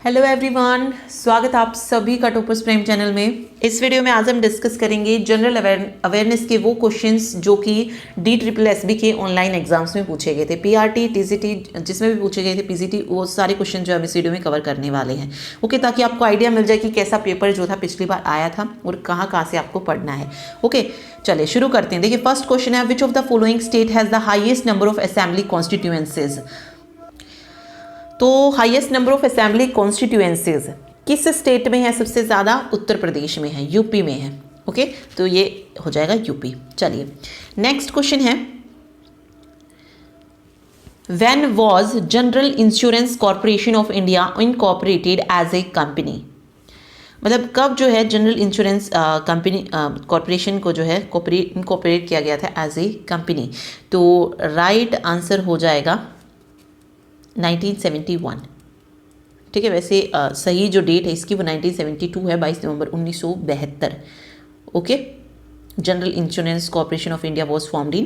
Hello everyone, स्वागत आप सभी का टॉपर्स प्राइम चैनल में। इस वीडियो में आज हम डिस्कस करेंगे जनरल अवेयरनेस के वो क्वेश्चंस जो कि DSSB के ऑनलाइन एग्जाम्स में पूछे गए थे। PRT TCT जिसमें भी पूछे गए थे, PCT, वो सारे क्वेश्चन जो हम इस वीडियो में कवर करने वाले हैं। ओके, ताकि आपको आइडिया मिल जाए कि कैसा पेपर जो था पिछली बार आया था और कहाँ कहाँ से आपको पढ़ना है। ओके, चलिए शुरू करते हैं। देखिए, फर्स्ट क्वेश्चन है, which of the following state has the highest number of assembly constituencies. तो highest number of assembly constituencies किस स्टेट में है? सबसे ज़्यादा उत्तर प्रदेश में है, यूपी में है। ओके, तो ये हो जाएगा यूपी। चलिए नेक्स्ट क्वेश्चन है, when was General insurance corporation of India incorporated as a company. मतलब कब जो है जनरल इंश्योरेंस कंपनी कॉर्पोरेशन को जो है इनकॉर्पोरेट किया गया था एज ए कंपनी। तो राइट आंसर हो जाएगा 1971। ठीक है, वैसे सही जो डेट है इसकी वो 1972 है, 22 नवंबर 1972। Okay, general insurance corporation of India was formed in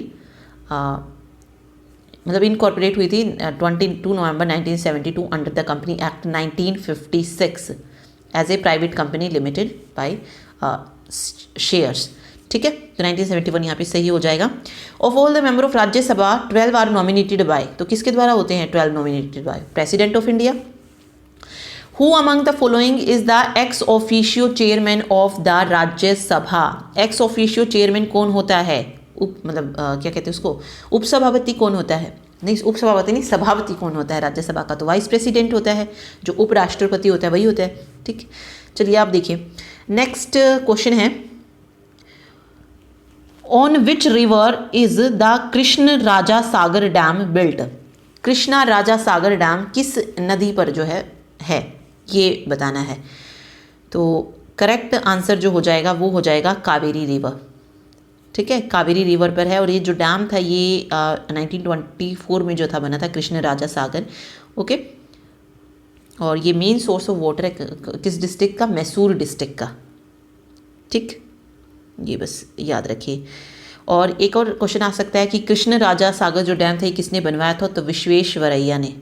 मतलब इनकॉर्पोरेट हुई थी 22 नवंबर 1972 under the company act 1956 as a private company limited by shares. ठीक है, तो 1971 यहाँ पे सही हो जाएगा। Of all the member of Rajya Sabha 12 are nominated by, तो किसके द्वारा होते हैं 12 nominated by? President of India. Who among the following is the ex officio chairman of the Rajya Sabha. X officio chairman कौन होता है? क्या कहते हैं उसको, उपसभापति कौन होता है? नहीं, उपसभापति नहीं, सभापति कौन होता है राज्यसभा का? तो वाइस प्रेसिडेंट होता है। जो उपराष्ट्रपति होता है वही होता है। ठीक, चलिए आप देखिए नेक्स्ट क्वेश्चन है, on which river is the Krishna Raja Sagar dam built. Krishna Raja Sagar dam किस नदी पर जो है ये बताना है। तो करेक्ट आंसर जो हो जाएगा वो हो जाएगा कावेरी रिवर। ठीक है, कावेरी रिवर पर है और ये जो डैम था ये 1924 में जो था बना था, कृष्ण राजा सागर। ओके, और ये मेन सोर्स ऑफ वाटर है किस डिस्ट्रिक्ट का? मैसूर डिस्ट्रिक्ट का। ठीक, ये बस याद रखिए। और एक और क्वेश्चन आ सकता है कि कृष्ण राजा सागर जो डैम था ये किसने बनवाया था? तो विश्वेश्वरैया ने।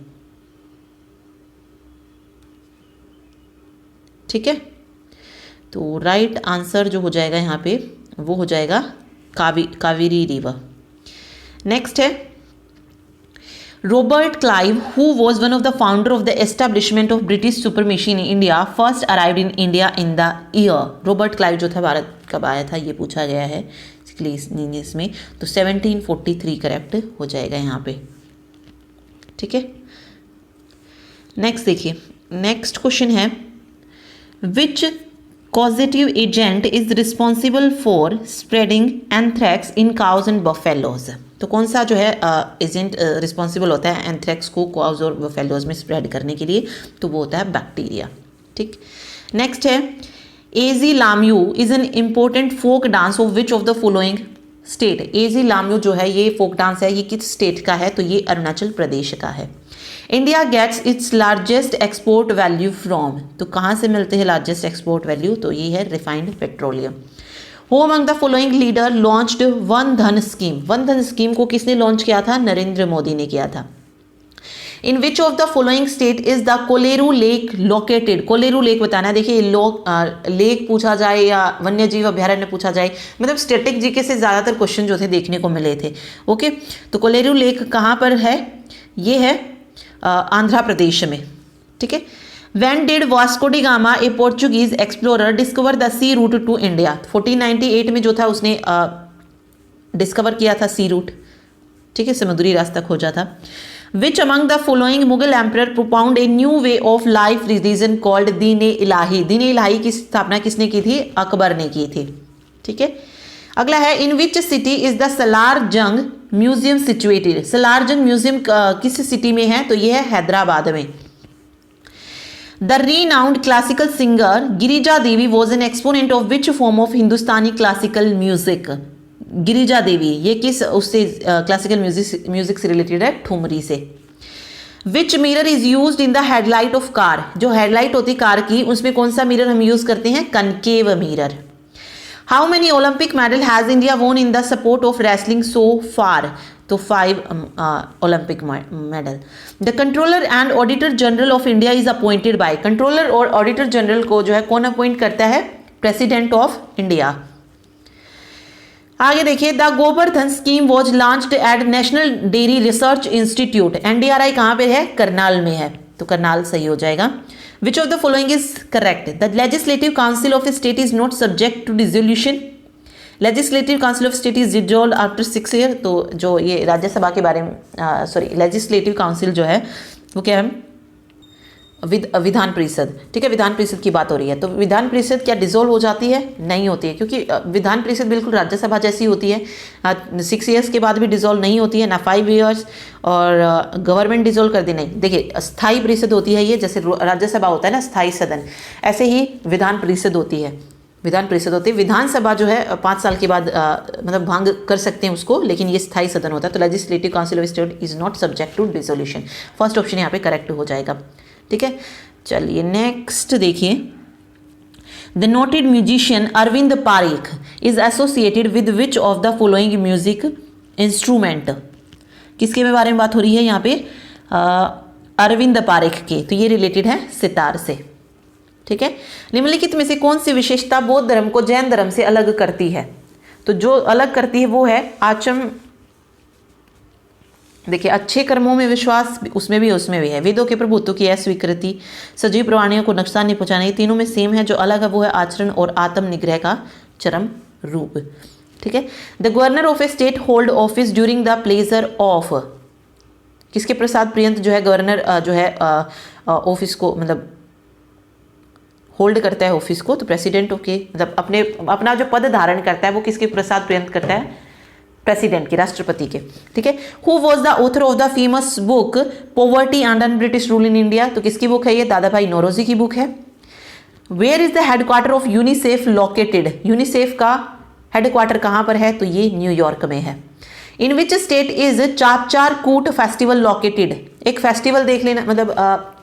ठीक है, तो राइट आंसर जो हो जाएगा यहाँ पे वो हो जाएगा कावेरी रिवर। नेक्स्ट है, Robert Clive who was one of the founder of the establishment of British supremacy in India first arrived in India in the year. Robert Clive जो था भारत कब आया था ये पूछा गया है इसमें। तो 1743 करेक्ट हो जाएगा यहाँ पे। ठीक है, नेक्स्ट देखिए, नेक्स्ट क्वेश्चन है, विच causative agent is responsible for spreading anthrax in cause and buffaloes. तो कौन सा जो है एजेंट रिस्पॉन्सिबल होता है एंथ्रैक्स को काउज और बफेलोज में स्प्रेड करने के लिए? तो वो होता है बैक्टीरिया। ठीक, नेक्स्ट है, Aji Lamu is an important folk dance of which of the following state. Aji Lamu जो है ये फोक डांस है, ये किस स्टेट का है? तो ये अरुणाचल प्रदेश का है। India gets its largest export value from. तो कहाँ से मिलते हैं लार्जेस्ट एक्सपोर्ट वैल्यू? तो ये है refined petroleum. Who among the following leader launched one धन स्कीम। वन धन स्कीम को किसने लॉन्च किया था? नरेंद्र मोदी ने किया था। In which of the following state is the Kolleru lake located. Kolleru lake बताना है। देखिए, लेक पूछा जाए या वन्य जीव अभ्यारण्य पूछा जाए, मतलब स्टैटिक जीके से ज़्यादातर क्वेश्चन जो थे देखने को मिले थे। ओके, तो कोलेरू लेक कहाँ पर है? ये है आंध्र प्रदेश में। ठीक है, when did Vasco da Gama a Portuguese explorer discover the sea route to India. 1498 में जो था उसने डिस्कवर किया था सी रूट। ठीक है, समुद्री रास्ता खोजा था। Which among the following Mughal emperor propound a new way of life religion called Din-e Ilahi. Din-e Ilahi की स्थापना किसने की थी? अकबर ने की थी। ठीक है, अगला है, in which city is the Salar Jung museum situated. Salaar Jung museum किस सिटी में है? तो यह है हैदराबाद में। The renowned classical singer Girija Devi was an exponent of which form of Hindustani classical music. Girija Devi ये किस उससे क्लासिकल म्यूजिक से रिलेटेड है? ठुमरी से। Which mirror is used in the headlight of car. जो हेडलाइट होती कार की उसमें कौन सा मिरर हम यूज करते हैं? Concave mirror. How many Olympic medal has India won in the sport of wrestling so far. तो 5 Olympic medal. The controller and auditor general of India is appointed by, controller और auditor general को जो है कौन appoint करता है? President of India. आगे देखिए, the Gobardhan scheme was launched at National Dairy Research Institute, NDRI कहाँ पे है? करनाल में है, तो करनाल सही हो जाएगा। Which of the following is correct? The legislative council of state is not subject to dissolution, legislative council of state is dissolved after 6 year. तो जो ये राज्यसभा के बारे में सॉरी लेजिस्लेटिव काउंसिल जो है वो क्या है? विधान परिषद, ठीक है, विधान परिषद की बात हो रही है। तो विधान परिषद क्या डिसॉल्व हो जाती है? नहीं होती है, क्योंकि विधान परिषद बिल्कुल राज्यसभा जैसी होती है। 6 ईयर्स के बाद भी डिसॉल्व नहीं होती है, ना 5 ईयर्स, और गवर्नमेंट डिसॉल्व कर दी नहीं। देखिए, स्थायी परिषद होती है ये, जैसे राज्यसभा होता है ना स्थायी सदन, ऐसे ही विधान परिषद होती है। विधान परिषद होती है, विधानसभा जो है 5 साल के बाद मतलब भंग कर सकते हैं उसको, लेकिन ये स्थायी सदन होता है। तो legislative council of state is not subject to dissolution. First option यहाँ पे करेक्ट हो जाएगा, ठीक है। चलिए नेक्स्ट देखिए, the noted musician Arvind Parekh is associated with which of the following music instrument? किसके बारे में बात हो रही है यहाँ पे? अरविंद पारेख के, तो ये रिलेटेड है सितार से, ठीक है। निम्नलिखित में से कौन सी विशेषता बौद्ध धर्म को जैन धर्म से अलग करती है? तो जो अलग करती है वो है आचम। देखिए, अच्छे कर्मों में विश्वास, उसमें भी है। वेदों के प्रभुत्व की अस्वीकृति, सजीव प्राणियों को नुकसान नहीं पहुंचाना, ये तीनों में सेम है। जो अलग है वो है आचरण और आत्म निग्रह का चरम रूप, ठीक है। The governor of A state hold office during the pleasure of, किसके प्रसाद पर्यंत जो है गवर्नर जो है ऑफिस को मतलब होल्ड करता है ऑफिस को? तो प्रेसिडेंट के मतलब अपना जो पद धारण करता है वो किसके प्रसाद पर्यंत करता है? प्रेसिडेंट के, राष्ट्रपति के, ठीक है। Who was the author of the famous book poverty under British rule in India? तो किसकी बुक है ये? दादा भाई नौरोजी की बुक है। Where is the headquarter of UNICEF located? UNICEF का हेडक्वार्टर कहाँ पर है? तो ये न्यूयॉर्क में है। In which state is Chapchar कूट फेस्टिवल लोकेटेड? एक फेस्टिवल देख लेना, मतलब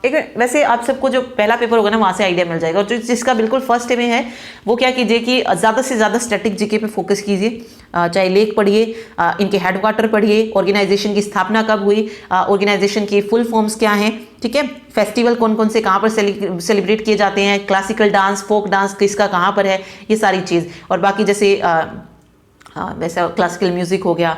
एक वैसे आप सबको जो पहला पेपर होगा ना वहाँ से आइडिया मिल जाएगा। और जिसका बिल्कुल फर्स्ट में है वो क्या कीजिए कि ज़्यादा से ज़्यादा स्टैटिक जीके पे फोकस कीजिए। चाहे लेख पढ़िए, इनके हेडक्वार्टर पढ़िए, ऑर्गेनाइजेशन की स्थापना कब हुई, ऑर्गेनाइजेशन की फुल फॉर्म्स क्या हैं, ठीक है। फेस्टिवल कौन कौन से कहाँ पर सेलिब्रेट किए जाते हैं, क्लासिकल डांस, फोक डांस किसका कहाँ पर है, ये सारी चीज़। और बाकी जैसे वैसा क्लासिकल म्यूजिक हो गया,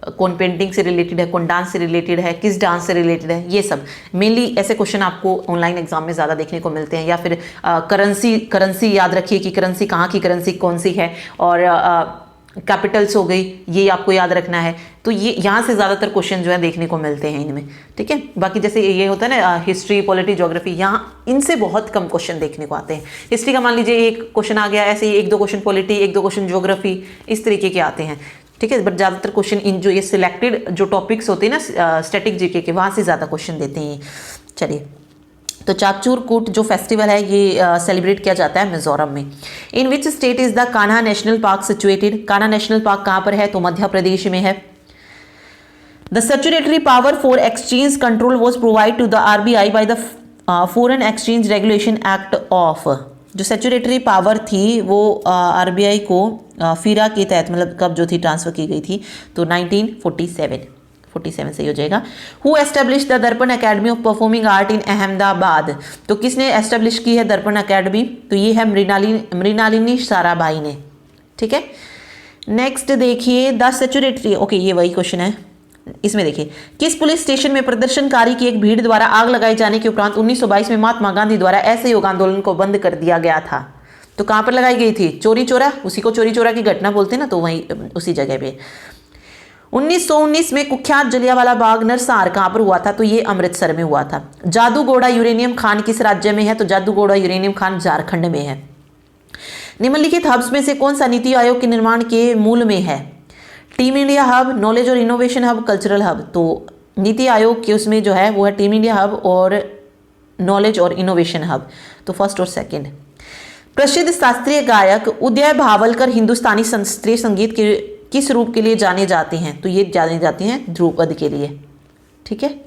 कौन पेंटिंग से रिलेटेड है, कौन डांस से रिलेटेड है, किस डांस से रिलेटेड है, ये सब मेनली ऐसे क्वेश्चन आपको ऑनलाइन एग्जाम में ज़्यादा देखने को मिलते हैं। या फिर करेंसी याद रखिए कि करेंसी कहाँ की करेंसी कौन सी है, और कैपिटल्स हो गई, ये आपको याद रखना है। तो ये यहाँ से ज़्यादातर क्वेश्चन जो है देखने को मिलते हैं इनमें, ठीक है। बाकी जैसे ये होता है ना हिस्ट्री, पॉलिटी, ज्योग्राफी, यहाँ इनसे बहुत कम क्वेश्चन देखने को आते हैं। हिस्ट्री का मान लीजिए एक क्वेश्चन आ गया, ऐसे ही 1-2 क्वेश्चन पॉलिटी, 1-2 क्वेश्चन ज्योग्राफी, इस तरीके के आते हैं, ठीक है। बट ज़्यादातर क्वेश्चन इन जो ये सिलेक्टेड जो टॉपिक्स होते हैं ना स्टैटिक जीके के, वहाँ से ज़्यादा क्वेश्चन देते हैं। चलिए, तो चापचूर कूट जो फेस्टिवल है ये सेलिब्रेट किया जाता है मिजोरम में। In which state is the Kanha national park situated? Kanha national park कहाँ पर है? तो मध्य प्रदेश में है। The statutory power for exchange control was provide to the RBI by the foreign exchange regulation act of. जो स्टैट्यूटरी पावर थी वो आरबीआई को फीरा के तहत मतलब कब जो थी ट्रांसफर की गई थी? तो 1947 सही हो जाएगा। हु एस्टेब्लिश द दर्पण academy of performing art in Ahmedabad? तो किसने एस्टेब्लिश की है दर्पण अकेडमी? तो ये है मृणालिनी साराभाई ने, ठीक है। नेक्स्ट देखिए, द स्टैट्यूटरी, ओके ये वही क्वेश्चन है। इसमें देखिए, किस पुलिस स्टेशन में प्रदर्शनकारी की एक भीड़ द्वारा आग लगाए जाने के उपरांत 1922 में महात्मा गांधी द्वारा असहयोग आंदोलन को बंद कर दिया गया था? तो कहां पर लगाई गई थी? चोरी चौरा, उसी को चोरी चौरा की घटना बोलते हैं ना, तो वहीं उसी जगह पे। 1919 में कुख्यात जलियांवाला बाग नरसंहार कहां पर हुआ था? तो ये अमृतसर में हुआ था। जादूगोड़ा यूरेनियम खान किस राज्य में है? तो जादूगोड़ा यूरेनियम खान झारखंड में है। निम्नलिखित हब्स में से कौन सा नीति आयोग के निर्माण के मूल में है? टीम इंडिया हब, नॉलेज और इनोवेशन हब, कल्चरल हब। तो नीति आयोग के उसमें जो है वो है टीम इंडिया हब और नॉलेज और इनोवेशन हब, तो फर्स्ट और सेकंड। प्रसिद्ध शास्त्रीय गायक उदय भावलकर हिंदुस्तानी शास्त्रीय संगीत के किस रूप के लिए जाने जाते हैं? तो ये जाने जाते हैं ध्रुपद के लिए, ठीक है।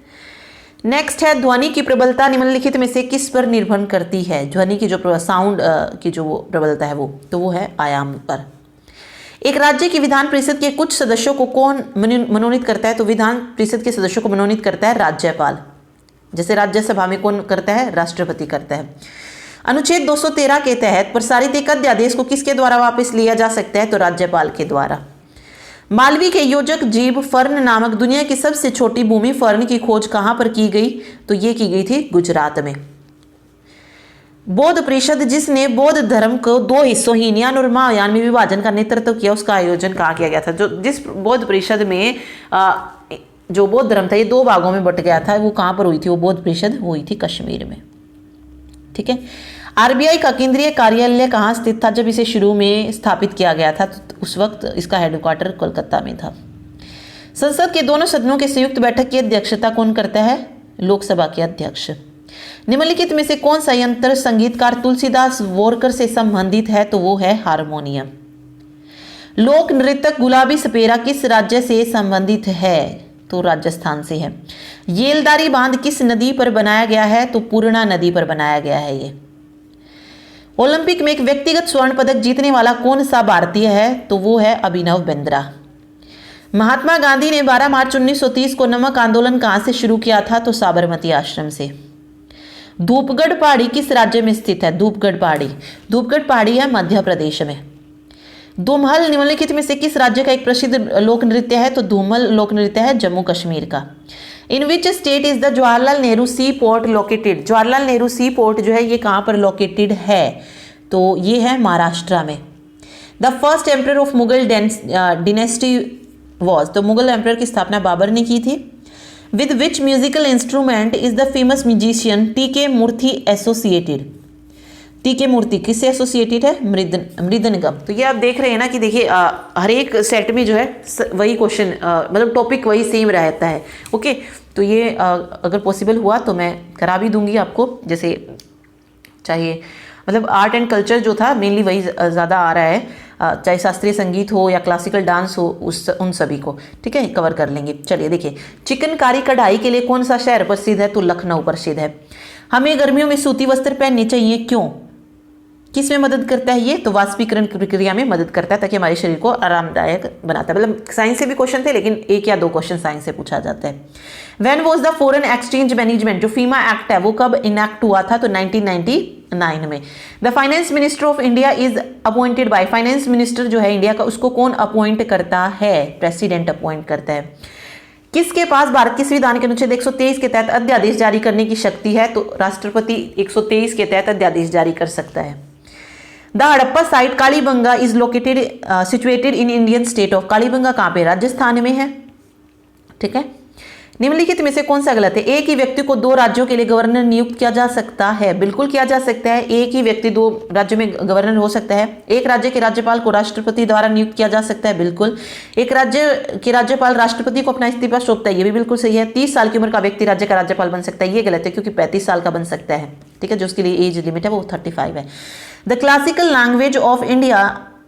नेक्स्ट है, ध्वनि की प्रबलता निम्नलिखित में से किस पर निर्भर करती है? ध्वनि की जो साउंड की जो प्रबलता है वो, तो वो है आयाम पर। एक राज्य की विधान परिषद के कुछ सदस्यों को कौन मनोनीत करता है? तो विधान परिषद के सदस्यों को मनोनीत करता है राज्यपाल। जैसे राज्यसभा में कौन करता है? राष्ट्रपति करता है। अनुच्छेद 213 के तहत प्रसारित एक अध्यादेश को किसके द्वारा वापस लिया जा सकता है? तो राज्यपाल के द्वारा। मालवी के योजक जीव फर्न नामक दुनिया की सबसे छोटी भूमि फर्न की खोज कहां पर की गई? तो ये की गई थी गुजरात में। बौद्ध परिषद जिसने बौद्ध धर्म को दो हिस्सों हीनयान और महायान में विभाजन का नेतृत्व किया, उसका आयोजन कहाँ किया गया था? जो जिस बौद्ध परिषद में जो बौद्ध धर्म था ये दो भागों में बट गया था, वो कहाँ पर हुई थी? वो बौद्ध परिषद हुई थी कश्मीर में। ठीक है। आरबीआई का केंद्रीय कार्यालय कहाँ स्थित था जब इसे शुरू में स्थापित किया गया था? तो उस वक्त इसका हेडक्वार्टर कोलकाता में था। संसद के दोनों सदनों के संयुक्त बैठक की अध्यक्षता कौन करता है? लोकसभा के अध्यक्ष। निम्नलिखित में से कौन सा यंत्र संगीतकार तुलसीदास बोरकर से संबंधित है? तो वो है हारमोनियम। लोक नृत्यक गुलाबी सपेरा किस राज्य से संबंधित है? तो राजस्थान से है। येलदारी बांध किस नदी पर बनाया गया है? तो पूर्णा नदी पर बनाया गया है ये। ओलंपिक में एक व्यक्तिगत स्वर्ण पदक जीतने वाला कौन सा भारतीय है? तो वो है अभिनव बिंद्रा। महात्मा गांधी ने 12 मार्च 1930 को नमक आंदोलन कहां से शुरू किया था? तो साबरमती आश्रम से। धूपगढ़ पहाड़ी किस राज्य में स्थित है? धूपगढ़ पहाड़ी है मध्य प्रदेश में। धूमहल निम्नलिखित में से किस राज्य का एक प्रसिद्ध लोक नृत्य है? तो धूमल लोक नृत्य है जम्मू कश्मीर का। In which state is the Jawaharlal Nehru sea port located? Jawaharlal Nehru sea port जो है ये कहाँ पर लोकेटेड है? तो ये है महाराष्ट्र में। The first emperor of Mughal dynasty was? तो मुगल एम्परर की स्थापना बाबर ने की थी। With which musical instrument is the famous musician T K. Murthy associated? T K. Murthy किससे एसोसिएटेड है? मृदंगम। तो ये आप देख रहे हैं ना कि देखिए हर एक सेट में जो है वही क्वेश्चन मतलब टॉपिक वही सेम रहता है। ओके, तो ये अगर पॉसिबल हुआ तो मैं करा भी दूंगी आपको, जैसे चाहिए मतलब आर्ट एंड कल्चर जो था मेनली वही ज़्यादा आ रहा है, चाहे शास्त्रीय संगीत हो या क्लासिकल डांस हो, उन सभी को ठीक है कवर कर लेंगे। चलिए देखिए, चिकनकारी कढ़ाई के लिए कौन सा शहर प्रसिद्ध है? तो लखनऊ प्रसिद्ध है। हमें गर्मियों में सूती वस्त्र पहनने चाहिए, क्यों? किस में मदद करता है ये? तो वाष्पीकरण प्रक्रिया में मदद करता है, ताकि हमारे शरीर को आरामदायक बनाता है। मतलब साइंस से भी क्वेश्चन थे, लेकिन एक या दो क्वेश्चन साइंस से पूछा जाता है। When was the foreign exchange management? जो फीमा एक्ट है वो कब इनैक्ट हुआ था? तो 1999 में। The finance minister of India is appointed bye? Finance minister जो है इंडिया का, उसको कौन अपॉइंट करता है? प्रेसिडेंट अपॉइंट करता है। किसके पास भारत के संविधान के अनुच्छेद 123 के तहत अध्यादेश जारी करने की शक्ति है? तो राष्ट्रपति 123 के तहत अध्यादेश जारी कर सकता है। The Harappa site Kalibanga is located situated in Indian state of? Kalibanga कहाँ पे? राजस्थान में है। ठीक है। निम्नलिखित में से कौन सा गलत है? एक ही व्यक्ति को दो राज्यों के लिए गवर्नर नियुक्त किया जा सकता है? बिल्कुल किया जा सकता है। एक ही व्यक्ति दो राज्यों में गवर्नर हो सकता है। एक राज्य के राज्यपाल को राष्ट्रपति द्वारा नियुक्त किया जा सकता है, बिल्कुल। एक राज्य के राज्यपाल राष्ट्रपति को अपना इस्तीफा सौंपता है, ये भी बिल्कुल सही है। 30 साल की उम्र का व्यक्ति राज्य का राज्यपाल बन सकता है, ये गलत है, क्योंकि 35 साल का बन सकता है। ठीक है, जो उसके लिए एज लिमिट है वो 35 है। The classical language of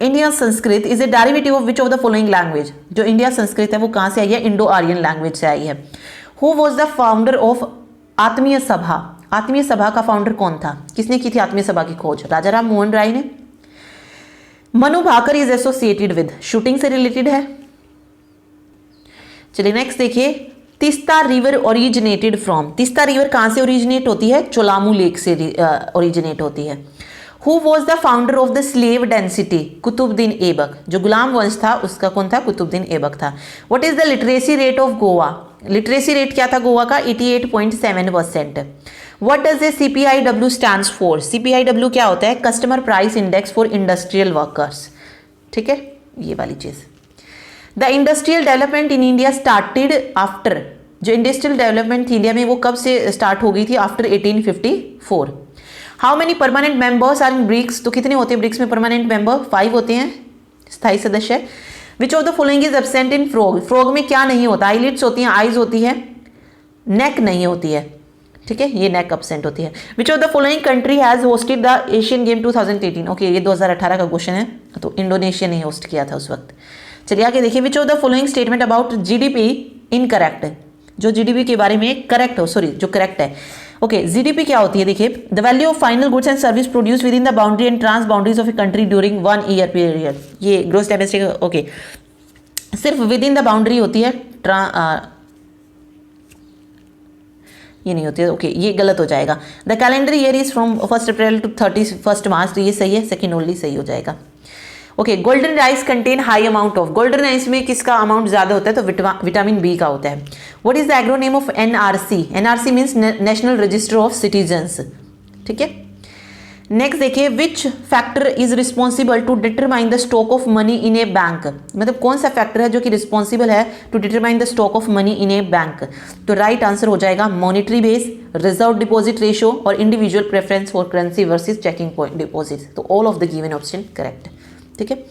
India Sanskrit is a derivative of which of the following language? जो इंडिया संस्कृत है वो कहाँ से आई है? इंडो आर्यन लैंग्वेज से आई है। Who was the founder of आत्मीय सभा? आत्मीय सभा का फाउंडर कौन था? किसने की थी आत्मीय सभा की खोज? राजा राम मोहन राय ने। Manu Bhaker is associated with? Shooting से रिलेटेड है। चलिए नेक्स्ट देखिए, Teesta river originated from? Teesta river कहां से ओरिजिनेट होती है? चोलामू लेक से ओरिजिनेट होती है। Who was the founder of the slave density? Qutbuddin Aibak. जो गुलाम वंश था उसका कौन था? कुतुबुद्दीन ऐबक था। What is the literacy rate of Goa? Literacy rate क्या था गोवा का? 88.7%। What does a CPIW stands for? CPIW क्या होता है? Customer price index for industrial workers. ठीक है, ये वाली चीज। The industrial development in India started after? जो इंडस्ट्रियल डेवलपमेंट थी इंडिया में वो कब से स्टार्ट हो गई थी? After 1854। How many permanent members are in BRICS? तो कितने होते हैं ब्रिक्स में परमानेंट मेंबर? 5 होते हैं स्थायी सदस्य। विच of the following is absent in frog? Frog में क्या नहीं होता? आईलिड्स होती हैं, आईज होती है, नेक नहीं होती है। ठीक है, ये नेक एब्सेंट होती है। Which of the following country has hosted the Asian game 2018? Okay, ये 2018 का क्वेश्चन है, तो इंडोनेशिया ने होस्ट किया था उस वक्त। चलिए आगे देखिए, विच of the following statement about GDP incorrect? जो GDP के बारे में करेक्ट हो, सॉरी जो करेक्ट है, ओके, जीडीपी क्या होती है? देखिए, the value of final goods and service produce within the boundary and trans boundaries of a country during 1 year period. ये ग्रोस डोमेस्टिक, ओके, सिर्फ विद इन द बाउंड्री होती है, ये नहीं होती है। ओके, ये गलत हो जाएगा। The calendar year is from 1 April to 31 March, तो ये सही है, सेकेंड ओनली सही हो जाएगा। Okay, golden rice contain high amount of, golden rice में किसका अमाउंट ज्यादा होता है? तो विटामिन बी का होता है। What is the acronym of NRC? NRC means national register of citizens, ठीक है। नेक्स्ट देखिए, which factor is responsible to determine the stock of money in a bank? मतलब कौन सा फैक्टर है जो कि रिस्पॉन्सिबल है to determine the stock of money in a bank? तो राइट आंसर हो जाएगा monetary base, reserve deposit ratio और individual preference for currency versus checking point deposit. तो all of the given option correct, ठीक है।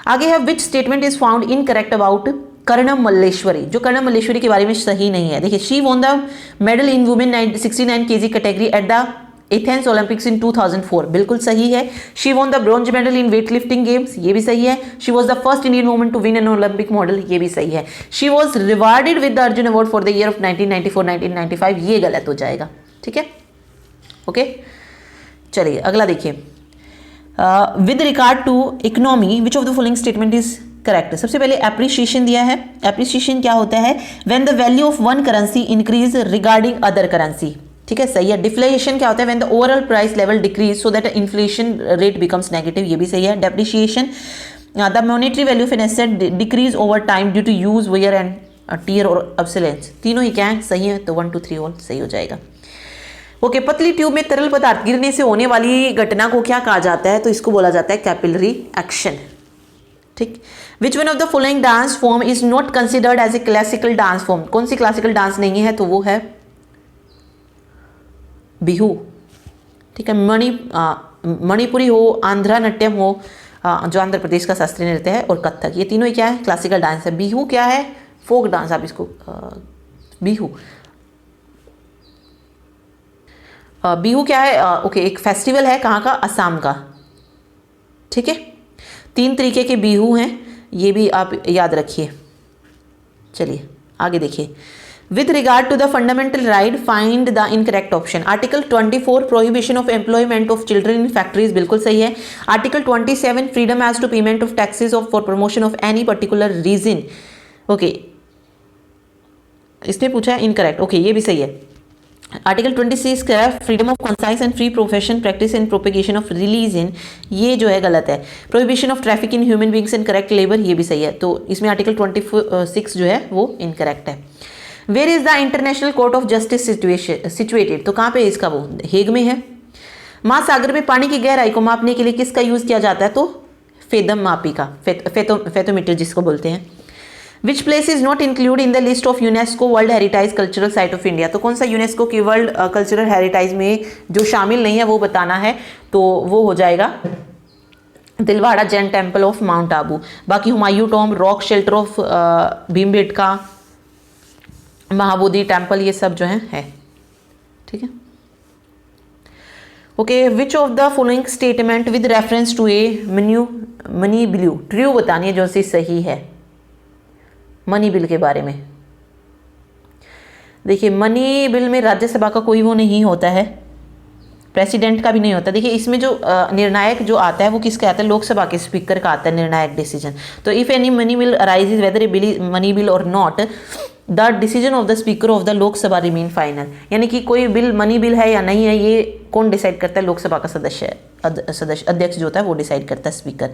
आगे है, which statement is found incorrect about Karnam Malleswari? जो कर्णम मल्लेश्वरी के बारे में सही नहीं है। देखिए, she won the medal in women 69 kg category at the Athens Olympics in 2004, बिल्कुल सही है। She won the bronze medal in weight lifting games, ये भी सही है। She was the first Indian woman to win an Olympic model, ये भी सही है। She was rewarded with the Arjun award for the year of 1994-1995, ये गलत हो जाएगा, ठीक है। ओके, चलिए अगला देखिए, with regard to economy which of the following statement is correct? सबसे पहले एप्रिसिएशन दिया है। एप्रिसिएशन क्या होता है? When the value of one currency increase regarding other currency, ठीक है, सही है। डिफ्लेशन क्या होता है? When the overall price level decrease so that inflation rate becomes negative, ये भी सही है। Depreciation, the monetary value of an asset decrease over time due to use where and tear और ऑब्सोलेंस, तीनों ही क्या है? सही है, तो 1 2 3 ऑल सही हो जाएगा। ओके, पतली ट्यूब में तरल पदार्थ गिरने से होने वाली घटना को क्या कहा जाता है? तो इसको बोला जाता है कैपिलरी एक्शन, ठीक। Which one of the following dance form is not considered as a classical dance form? कौन सी क्लासिकल डांस नहीं है? तो वो है बिहू, ठीक है। मणिपुरी हो, आंध्रा नट्यम हो, जो आंध्र प्रदेश का शास्त्रीय नृत्य है, और कथक, ये तीनों ही क्या है? क्लासिकल डांस है। बिहू क्या है? फोक डांस, आप इसको बिहू, बिहू क्या है? ओके, एक फेस्टिवल है, कहाँ का? असम का, ठीक है। 3 तरीके के बिहू हैं, ये भी आप याद रखिए। चलिए आगे देखिए, with regard to the fundamental right find the incorrect option. Article 24 prohibition of employment of children in factories, बिल्कुल सही है। Article 27 freedom as to payment of taxes of for promotion of any particular reason, okay, इसने पूछा है incorrect, okay, ये भी सही है। आर्टिकल 26 क्या है? Freedom of conscience and free profession practice and propagation of religion, ये जो है गलत है। Prohibition of traffic in human beings and correct labour, ये भी सही है। तो इसमें आर्टिकल 26 जो है वो इनकरेक्ट है। Where is the International Court of Justice situated? तो कहाँ पे इसका? वो हेग में है। महासागर में पानी की गहराई को मापने के लिए किसका यूज किया जाता है? तो फेदम मापी का, फेथोमीटर जिसको बोलते हैं। Which place is not include in the list of UNESCO world heritage cultural site of India? तो कौन सा यूनेस्को की वर्ल्ड कल्चरल हेरिटेज में जो शामिल नहीं है वो बताना है, तो वो हो जाएगा Dilwara Jain temple of Mount Abu. बाकी Humayun tomb, rock shelter of Bhimbetka, Mahabodhi temple, ये सब जो है, ठीक है। Okay, which of the following statement with reference to a money bill, true बतानी है जो सी सही है मनी बिल के बारे में। देखिए, मनी बिल में राज्यसभा का कोई वो नहीं होता है, प्रेसिडेंट का भी नहीं होता। देखिए, इसमें जो निर्णायक जो आता है वो किसका आता है? लोकसभा के स्पीकर का आता है निर्णायक डिसीजन। तो if any money bill arises whether a bill money bill और not, the decision of the speaker of the Lok Sabha remain final. यानी कि कोई बिल मनी बिल है या नहीं है, ये कौन डिसाइड करता है? लोकसभा का सदस्य अध्यक्ष जो होता है वो डिसाइड करता है, speaker.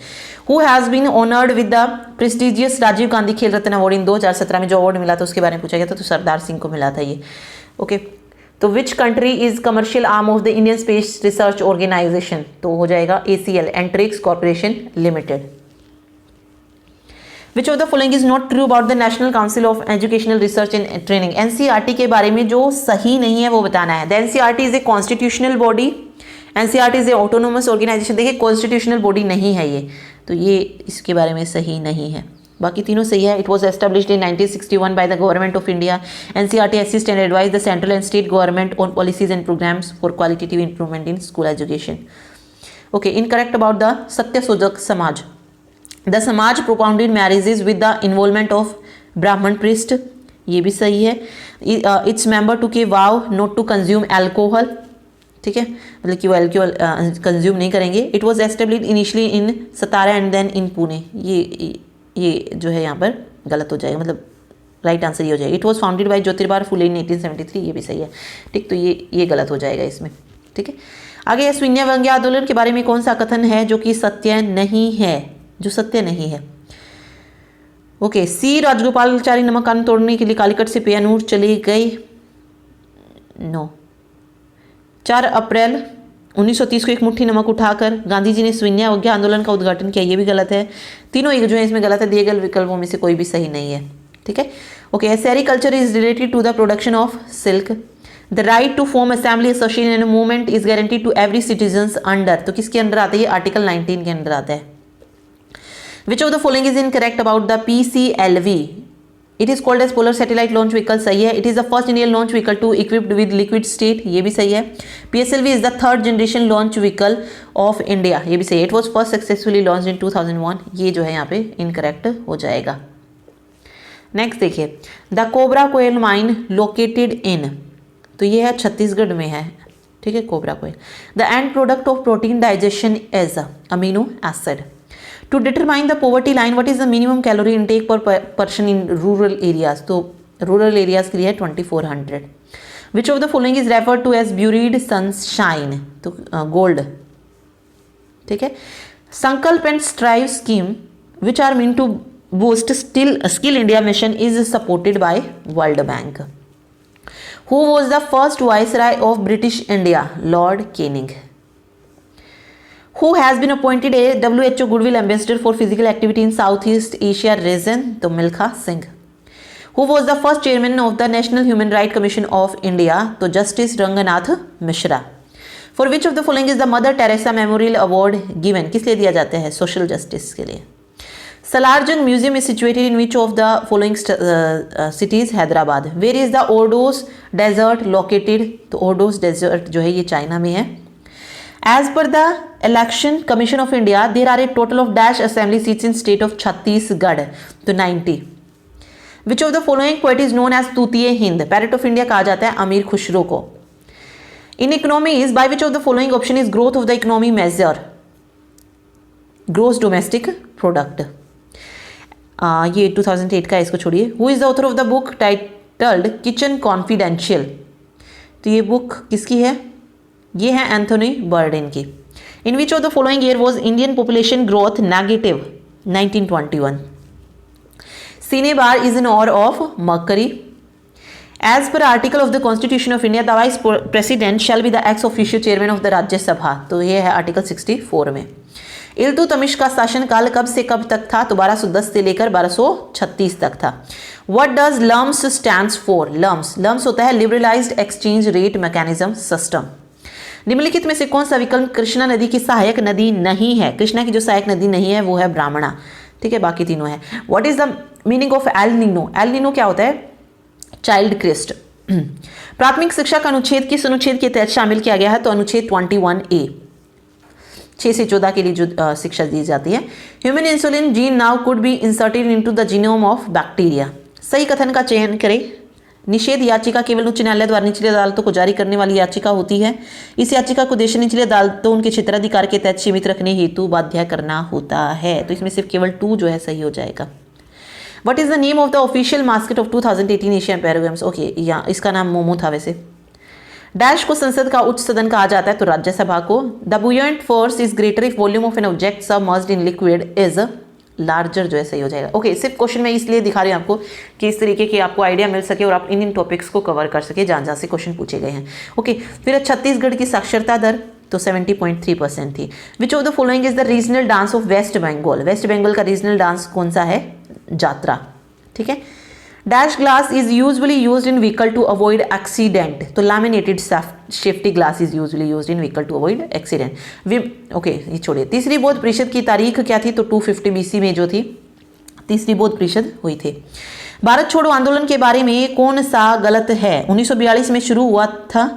Who has been honoured with the prestigious Rajiv Gandhi Khel Ratna award in 2017 में जो अवार्ड मिला था उसके बारे में पूछा गया था, तो सरदार सिंह को मिला था ये, ओके। तो which country is commercial arm of the Indian space Research Organisation? तो हो जाएगा ACL, Antrix corporation limited. Which of the following is not true about the National Council of Educational Research and Training? NCERT के बारे में जो सही नहीं है वो बताना है। The NCERT is a constitutional body, NCERT is an autonomous organisation. देखिए, कॉन्स्टिट्यूशनल बॉडी नहीं है ये, तो ये इसके बारे में सही नहीं है। बाकी तीनों सही है। It was established in 1961 by the government of India. NCERT assist and advise the central and state government on policies and programs for qualitative improvement in school education. Okay, incorrect about the Satyashodhak Samaj. The Samaj propounded marriages with the involvement of Brahman priest. ये भी सही है। It's member took vow not to consume alcohol, ठीक है, मतलब कि वो alcohol consume नहीं करेंगे। It was establish initially in Satara and then in Pune, ये जो है यहाँ पर गलत हो जाएगा, मतलब राइट आंसर ये हो जाएगा। It was founded by Jyotiba Phule in 1873, ये भी सही है, ठीक, तो ये गलत हो जाएगा इसमें, ठीक है। आगे है शून्य व्यंग्य आंदोलन के बारे में कौन सा कथन है जो कि सत्य नहीं है, जो सत्य नहीं है। ओके, सी राजगोपालाचारी नमक कानून तोड़ने के लिए कालीकट से पेयनूर चले गए, नो। 4 अप्रैल 1930 को एक मुट्ठी नमक उठाकर गांधी जी ने शून्य अवज्ञा आंदोलन का उद्घाटन किया, ये भी गलत है। तीनों एक जो है इसमें गलत है, दिए गए विकल्पों में से कोई भी सही नहीं है, ठीक है। Okay, sericulture is related to the production of silk. The right to form assembly association and movement is guaranteed to every citizen under, तो किसके अंडर आता है, ये आर्टिकल 19 के अंडर आता है। Which of the following is incorrect about the PCLV? It is called as polar satellite launch vehicle, सही है। It is the first Indian launch vehicle to equipped with liquid state, ये भी सही है। PSLV is the third generation launch vehicle of India, ये भी सही है। It was first successfully launch in 2001, ये जो है यहाँ पे इनकरेक्ट हो जाएगा। नेक्स्ट देखिए, द कोबरा कोयल माइन लोकेटेड इन, तो ये है छत्तीसगढ़ में है, ठीक है, कोबरा coal. The end product of protein digestion is amino acid. To determine the poverty line what is the minimum calorie intake per person in rural areas, तो रूरल एरियाज के लिए 2400। Which of the following is referred to as buried sunshine, तो gold, ठीक है। Sankalp and strive scheme which are mean to boost skill India mission is supported by World Bank. Who was the first viceroy of British India? Lord Canning. Who has been appointed a WHO Goodwill Ambassador for Physical Activity in Southeast Asia region? तो Milkha Singh. Who was the first chairman of the National Human Rights Commission of India? तो justice Ranganath Mishra. For which of the following is the Mother Teresa Memorial Award given? किस लिए दिया जाता है, social justice के लिए। Salarjung Museum is situated in which of the following cities? Hyderabad. Where is the Ordos Desert located? तो Ordos Desert जो है ये चाइना में है। As per the Election Commission of India, there are a total of dash assembly seats in state of Chhattisgarh, तो 90। Which of the following poet is known as तूतिए Hind? Parrot of India कहा जाता है अमीर खुसरो को। In economies, by which of the following option is growth of the economy measure? Gross domestic product। ये 2008 का है, इसको छोड़िए। Who is the author of the book titled kitchen confidential, तो ये बुक किसकी है, ये है एंथोनी बर्डेन की। In which of the following year was Indian population growth negative? 1921। Cinnabar is an ore of mercury. As per article of the constitution of India the vice president shall be the ex officio chairman of the Rajya Sabha, तो ये है article 64 में। इल्तुतमिश का शासनकाल कब से कब तक था? तो 1210 से लेकर 1236 तक था। What does LERMS stands for? LERMS होता है liberalised exchange rate mechanism system. निम्नलिखित में से कौन सा विकल्प कृष्णा नदी की सहायक नदी नहीं है? कृष्णा की जो सहायक नदी नहीं है वो है ब्राह्मणा, ठीक है, बाकी तीनों है। What is the meaning of El Nino? El Nino क्या होता है? Child Christ. प्राथमिक शिक्षा का अनुच्छेद किस अनुच्छेद के तहत शामिल किया गया है? तो अनुच्छेद 21A, 6 से 14 के लिए जो शिक्षा दी जाती है। Human insulin gene now could be inserted into the genome of bacteria. सही कथन का चयन करें। निषेध याचिका केवल उच्च न्यायालय द्वारा निचली अदालतों को जारी करने वाली याचिका होती है। इस याचिका को उद्देश्य निचली अदालतों उनके क्षेत्राधिकार के तहत सीमित रखने हेतु बाध्य करना होता है। तो इसमें सिर्फ केवल 2 जो है सही हो जाएगा। What is the name of the official market of 2018 Asian para games? Okay, या इसका नाम मोमो था वैसे। डैश को संसद का उच्च सदन कहा जाता है? तो राज्यसभा को। The buoyant force is greater if volume of an object submerged in liquid is larger, जो है सही हो जाएगा। ओके, सिर्फ क्वेश्चन मैं इसलिए दिखा रही हूँ आपको कि इस तरीके की आपको आइडिया मिल सके और आप इन टॉपिक्स को कवर कर सके जहाँ से क्वेश्चन पूछे गए हैं। ओके, फिर छत्तीसगढ़ की साक्षरता दर तो 70.3% थी। Which of the following is the regional dance of West Bengal? West Bengal का रीजनल डांस कौन सा है? जात्रा, ठीक है। Dash glass is usually used in vehicle to avoid accident? तो laminated safety glass is usually used in vehicle to avoid accident. Okay, ये छोड़िए। तीसरी बौद्ध परिषद की तारीख क्या थी? तो 250 BC में जो थी तीसरी बौद्ध परिषद हुई थी। भारत छोड़ो आंदोलन के बारे में कौन सा गलत है? 1942 में शुरू हुआ था,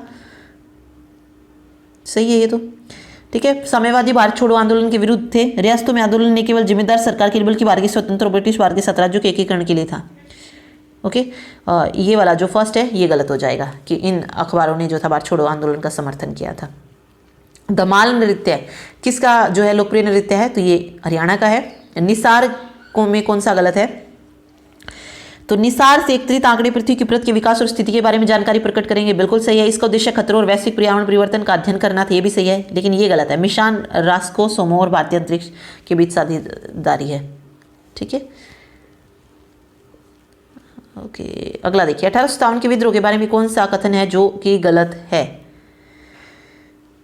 सही है ये तो, ठीक है। साम्यवादी भारत छोड़ो आंदोलन के विरुद्ध थे। रियासतों में आंदोलन ने केवल जिम्मेदार सरकार के लिए बल्कि भारत के स्वतंत्र और ब्रिटिश भारत के 7 राज्यों के एकीकरण के लिए था। ओके, ये वाला जो फर्स्ट है ये गलत हो जाएगा कि इन अखबारों ने जो था भारत छोड़ो आंदोलन का समर्थन किया था। धमाल नृत्य किसका जो है लोकप्रिय नृत्य है, तो ये हरियाणा का है। निसार में कौन सा गलत है, तो निसार से एकत्रित आंकड़े पृथ्वी की परत के विकास और स्थिति के बारे में जानकारी प्रकट करेंगे, बिल्कुल सही है। इसका उद्देश्य खतरों और वैश्विक पर्यावरण परिवर्तन का अध्ययन करना था, ये भी सही है, लेकिन ये गलत है। मिशान रास्को सोमो और भारतीय अंतरिक्ष के बीच साझेदारी है, ठीक है। ओके, अगला देखिए, 1857 के विद्रोह के बारे में कौन सा कथन है जो कि गलत है।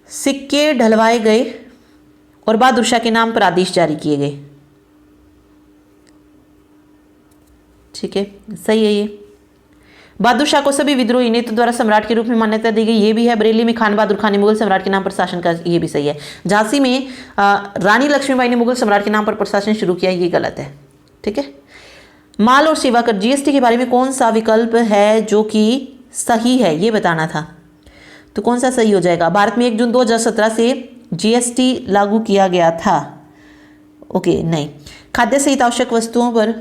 सिक्के ढलवाए गए और बहादुर शाह के नाम पर आदेश जारी किए गए, ठीक है, सही है ये। बहादुर शाह को सभी विद्रोही नेता द्वारा सम्राट के रूप में मान्यता दी गई, ये भी है। बरेली में खान बहादुर खान ने मुगल सम्राट के नाम पर शासन का, ये भी सही है। झांसी में रानी लक्ष्मीबाई ने मुगल सम्राट के नाम पर प्रशासन शुरू किया, ये गलत है, ठीक है। माल और सेवा कर जीएसटी के बारे में कौन सा विकल्प है जो कि सही है, ये बताना था, तो कौन सा सही हो जाएगा। भारत में 1 जून 2017 से जीएसटी लागू किया गया था, ओके नहीं। खाद्य सहित आवश्यक वस्तुओं पर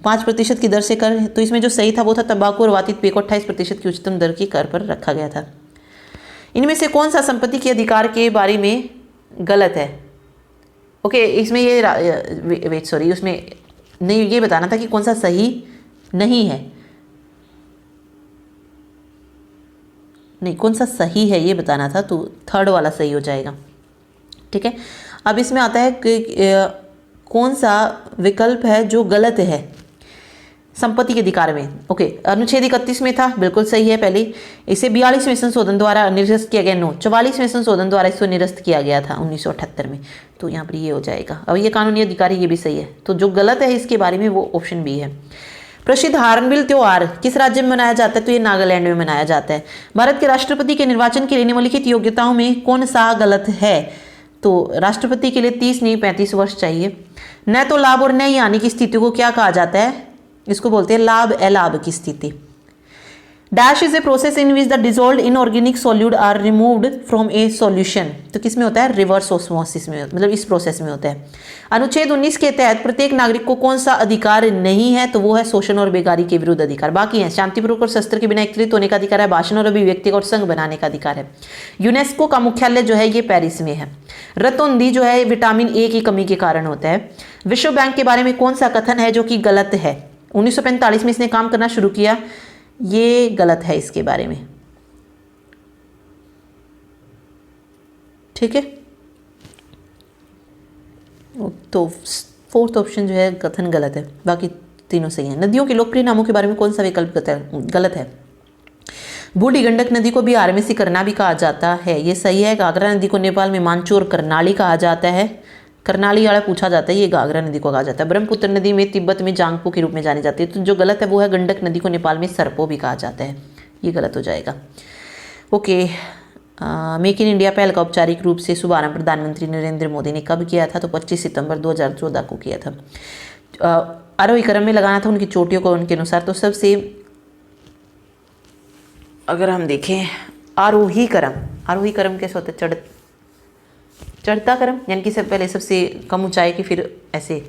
5% की दर से कर, तो इसमें जो सही था वो था तंबाकू और वातित पेय को 28% की उच्चतम दर की कर पर रखा गया था। इनमें से कौन सा संपत्ति के अधिकार के बारे में गलत है, ओके इसमें ये वेट सॉरी उसमें नहीं, ये बताना था कि कौन सा सही नहीं है, नहीं कौन सा सही है ये बताना था, तो थर्ड वाला सही हो जाएगा, ठीक है। अब इसमें आता है कि कौन सा विकल्प है जो गलत है संपत्ति के अधिकार में, ओके अनुच्छेद 31 में था, बिल्कुल सही है पहले। इसे 42वें संशोधन द्वारा निरस्त किया गया, नो 44वें संशोधन द्वारा इसको निरस्त किया गया था 1978 में, तो यहाँ पर ये हो जाएगा। अब ये कानूनी अधिकार ये भी सही है, तो जो गलत है इसके बारे में वो ऑप्शन बी है। प्रसिद्ध हार्नबिल त्योहार किस राज्य में मनाया जाता है, तो ये नागालैंड में मनाया जाता है। भारत के राष्ट्रपति के निर्वाचन के लिए निम्नलिखित योग्यताओं में कौन सा गलत है, तो राष्ट्रपति के लिए 30 नहीं 35 वर्ष चाहिए। न तो लाभ और न ही हानि की स्थिति को क्या कहा जाता है, इसको बोलते हैं लाभ अलाभ की स्थिति। Dash is a process in which the dissolved inorganic solute are removed from a solution, तो किस में होता है, रिवर्स ऑस्मोसिस में, मतलब इस प्रोसेस में होता है। अनुच्छेद 19 के तहत प्रत्येक नागरिक को कौन सा अधिकार नहीं है, तो वो है शोषण और बेकारी के विरुद्ध अधिकार। बाकी है शांतिपूर्वक और शस्त्र के बिना एकत्रित होने का अधिकार है, भाषण और अभिव्यक्ति और संघ बनाने का अधिकार है। यूनेस्को का मुख्यालय जो है ये पेरिस में है। रतौंधी जो है विटामिन ए की कमी के कारण होता है। विश्व बैंक के बारे में कौन सा कथन है जो कि गलत है, 1945 में इसने काम करना शुरू किया, ये गलत है इसके बारे में, ठीक है। तो फोर्थ ऑप्शन जो है कथन गलत है, बाकी तीनों सही हैं। नदियों के लोकप्रिय नामों के बारे में कौन सा विकल्प गलत है। बूढ़ी गंडक नदी को बिहार में सिकरना भी कहा जाता है, ये सही है। घाघरा नदी को नेपाल में मानचोर करनाली कहा जाता है, करनाली वाला पूछा जाता है, ये घाघरा नदी को कहा जाता है। ब्रह्मपुत्र नदी में तिब्बत में जांगपो के रूप में जानी जाती है, तो जो गलत है वो है गंडक नदी को नेपाल में सरपो भी कहा जाता है, ये गलत हो जाएगा। ओके, मेक इन इंडिया पहल का औपचारिक रूप से शुभारंभ प्रधानमंत्री नरेंद्र मोदी ने कब किया था, तो 25 सितंबर 2014 को किया था। आरोही क्रम में लगाना था उनकी चोटियों को उनके अनुसार, तो सबसे अगर हम देखें आरोही क्रम कैसे होता है, चढ़ता क्रम, यानी कि सब पहले सबसे कम ऊंचाई की, फिर ऐसे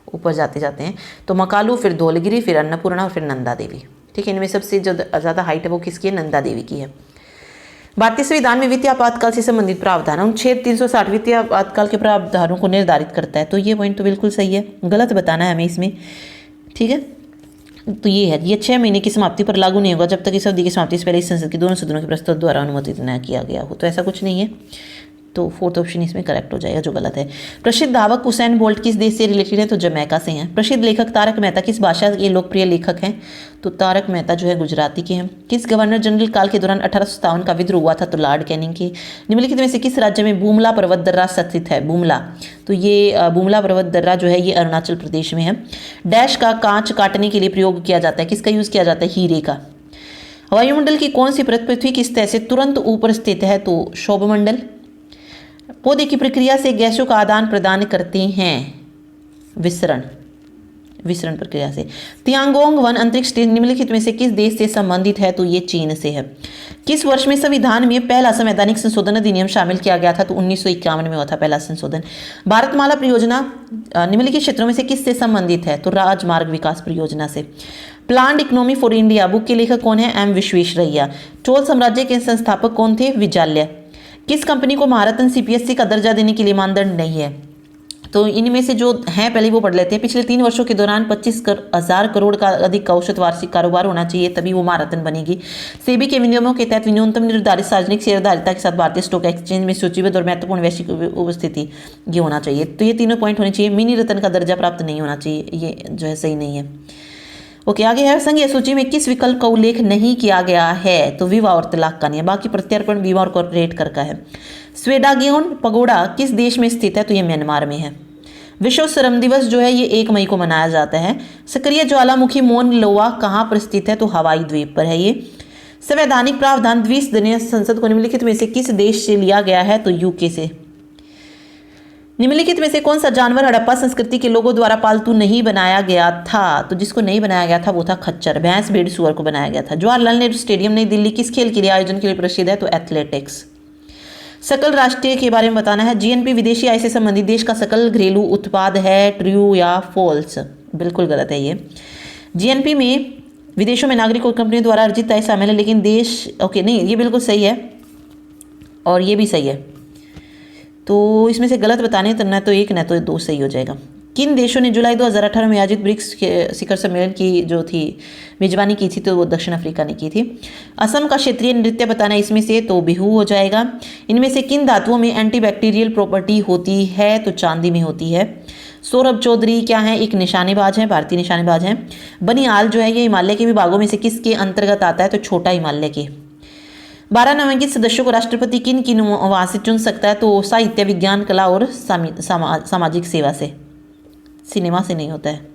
ऊपर जाते जाते हैं। तो मकालू, फिर धौलगिरी, फिर अन्नपूर्णा और फिर नंदा देवी, ठीक है। इनमें सबसे जो ज़्यादा हाइट है वो किसकी है, नंदा देवी की है। भारतीय संविधान में वित्तीय आपातकाल से संबंधित प्रावधान, अनुच्छेद 360 वित्तीय आपातकाल के प्रावधानों को निर्धारित करता है, तो ये पॉइंट तो बिल्कुल सही है, गलत बताना है हमें इसमें, ठीक है। तो ये है, ये 6 महीने की समाप्ति पर लागू नहीं होगा जब तक इस अवधि की समाप्ति से पहले इस संसद के दोनों सदनों के प्रस्ताव द्वारा अनुमोदित न किया गया हो, तो ऐसा कुछ नहीं है, तो फोर्थ ऑप्शन इसमें करेक्ट हो जाएगा जो गलत है। प्रसिद्ध धावक हुसैन बोल्ट किस देश से रिलेटेड है, तो जमैका से हैं। प्रसिद्ध लेखक तारक मेहता किस भाषा के लोकप्रिय लेखक हैं, तो तारक मेहता जो है गुजराती के हैं। किस गवर्नर जनरल काल के दौरान 1857 का विद्रोह हुआ था, तो लॉर्ड कैनिंग के। निम्नलिखित में से किस राज्य में बुमला पर्वत दर्रा स्थित है, बुमला, तो ये बुमला पर्वत दर्रा जो है ये अरुणाचल प्रदेश में है। डैश का कांच काटने के लिए प्रयोग किया जाता है, किसका यूज़ किया जाता है, हीरे का। वायुमंडल की कौन सी परत पृथ्वी की सतह से तुरंत ऊपर स्थित है, तो शोभमंडल। पौधे की प्रक्रिया से गैसों का आदान प्रदान करते हैं, विसरण प्रक्रिया से। तियांगोंग वन अंतरिक्ष निम्नलिखित में से किस देश से संबंधित है, तो ये चीन से है। किस वर्ष में संविधान में पहला संवैधानिक संशोधन अधिनियम शामिल किया गया था, तो 1951 में हुआ था पहला संशोधन। भारतमाला परियोजना निम्नलिखित क्षेत्रों में से किससे संबंधित है, तो राजमार्ग विकास परियोजना से। Planned economy for India book के लेखक कौन है? एम विश्वेश्वरैया। चोल साम्राज्य के संस्थापक कौन थे? विजाल्य। किस कंपनी को महारत्न सीपीएससी का दर्जा देने के लिए मानदंड नहीं है? तो इनमें से जो हैं पहले वो पढ़ लेते हैं। पिछले 3 वर्षों के दौरान 25,000 करोड़ का अधिक का औसत वार्षिक कारोबार होना चाहिए, तभी वो महारत्न बनेगी। सेबी के नियमों के तहत न्यूनतम निर्धारित सार्वजनिक शेयरधारिता के साथ भारतीय स्टॉक एक्सचेंज में सूचीबद्ध और महत्वपूर्ण वैश्विक उपस्थिति ये होना चाहिए। तो ये तीनों पॉइंट होने चाहिए। मिनी रत्न का दर्जा प्राप्त नहीं होना चाहिए, ये जो है सही नहीं है। ओके, आगे है संघीय सूची में किस विकल्प का उल्लेख नहीं किया गया है? तो विवाह और तलाक का नहीं है, बाकी प्रत्यर्पण बीमा और कॉर्पोरेट कर का है। स्वेडागियोन पगोड़ा किस देश में स्थित है? तो ये म्यांमार में है। विश्व श्रम दिवस जो है ये 1 मई को मनाया जाता है। सक्रिय ज्वालामुखी मोन लोआ कहाँ पर स्थित है? तो हवाई द्वीप पर है ये। संवैधानिक प्रावधान द्विसदनीय संसद को निम्नलिखित में से किस देश से लिया गया है? तो यूके से। निम्नलिखित में से कौन सा जानवर हड़प्पा संस्कृति के लोगों द्वारा पालतू नहीं बनाया गया था? तो जिसको नहीं बनाया गया था वो था खच्चर। भैंस, भेड़, सुअर को बनाया गया था। जवाहरलाल नेहरू स्टेडियम नई दिल्ली किस खेल के लिए आयोजन के लिए प्रसिद्ध है? तो एथलेटिक्स। सकल राष्ट्रीय के बारे में बताना है। जीएनपी विदेशी आय से संबंधित देश का सकल घरेलू उत्पाद है। ट्रू या फॉल्स? बिल्कुल गलत है ये। जीएनपी में विदेशों में नागरिक और कंपनियों द्वारा अर्जित आय शामिल है, लेकिन देश ओके नहीं, ये बिल्कुल सही है और ये भी सही है। तो इसमें से गलत बताने तो न तो 1 न तो 2 सही हो जाएगा। किन देशों ने जुलाई 2018 में आयोजित ब्रिक्स शिखर सम्मेलन की जो थी मेजबानी की थी? तो वो दक्षिण अफ्रीका ने की थी। असम का क्षेत्रीय नृत्य बताना इसमें से, तो बिहू हो जाएगा। इनमें से किन धातुओं में एंटीबैक्टीरियल प्रॉपर्टी होती है? तो चांदी में होती है। सौरभ चौधरी क्या है? एक निशानेबाज हैं, भारतीय निशानेबाज हैं। बनिहाल जो है ये हिमालय के विभागों में से किसके अंतर्गत आता है? तो छोटा हिमालय के। 12 नामांकित सदस्यों को राष्ट्रपति किन किन वहाँ से चुन सकता है? तो साहित्य, विज्ञान, कला और सामाजिक सेवा से, सिनेमा से नहीं होता है।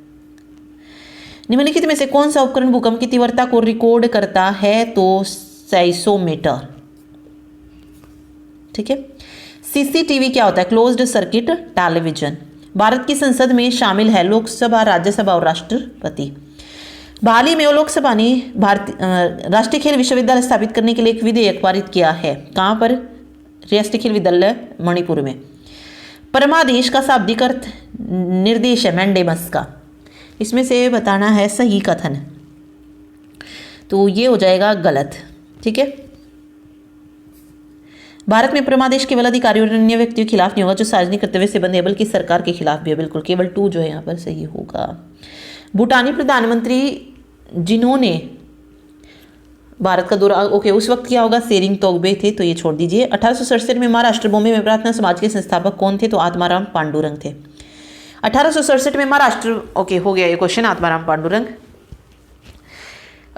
निम्नलिखित में से कौन सा उपकरण भूकंप की तीव्रता को रिकॉर्ड करता है? तो सेइसोमीटर। ठीक है। सीसीटीवी क्या होता है? Closed circuit television. भारत की संसद में शामिल है लोकसभा, राज्यसभा और राष्ट्रपति। हाल ही में लोकसभा ने राष्ट्रीय खेल विश्वविद्यालय स्थापित करने के लिए एक विधेयक पारित किया है। कहाँ पर? राष्ट्रीय खेल विद्यालय मणिपुर में। परमादेश का शाब्दिक अर्थ निर्देश है मैंडेमस का। इसमें से बताना है सही कथन, तो ये हो जाएगा गलत। ठीक है। भारत में परमादेश केवल अधिकारियों और अन्य व्यक्तियों के खिलाफ नहीं होगा जो सार्वजनिक कर्तव्य से बंधे, बल्कि सरकार के खिलाफ भी है। बिल्कुल, केवल 2 जो है यहाँ पर सही होगा। भूटानी प्रधानमंत्री जिन्होंने भारत का दौरा, ओके, उस वक्त क्या होगा? सेरिंग तोगबे थे, तो ये छोड़ दीजिए। 1867 में महाराष्ट्र बॉम्बे में प्रार्थना समाज के संस्थापक कौन थे? तो आत्माराम पांडुरंग थे। 1867 में महाराष्ट्र, ओके हो गया ये question, Atmaram Pandurang.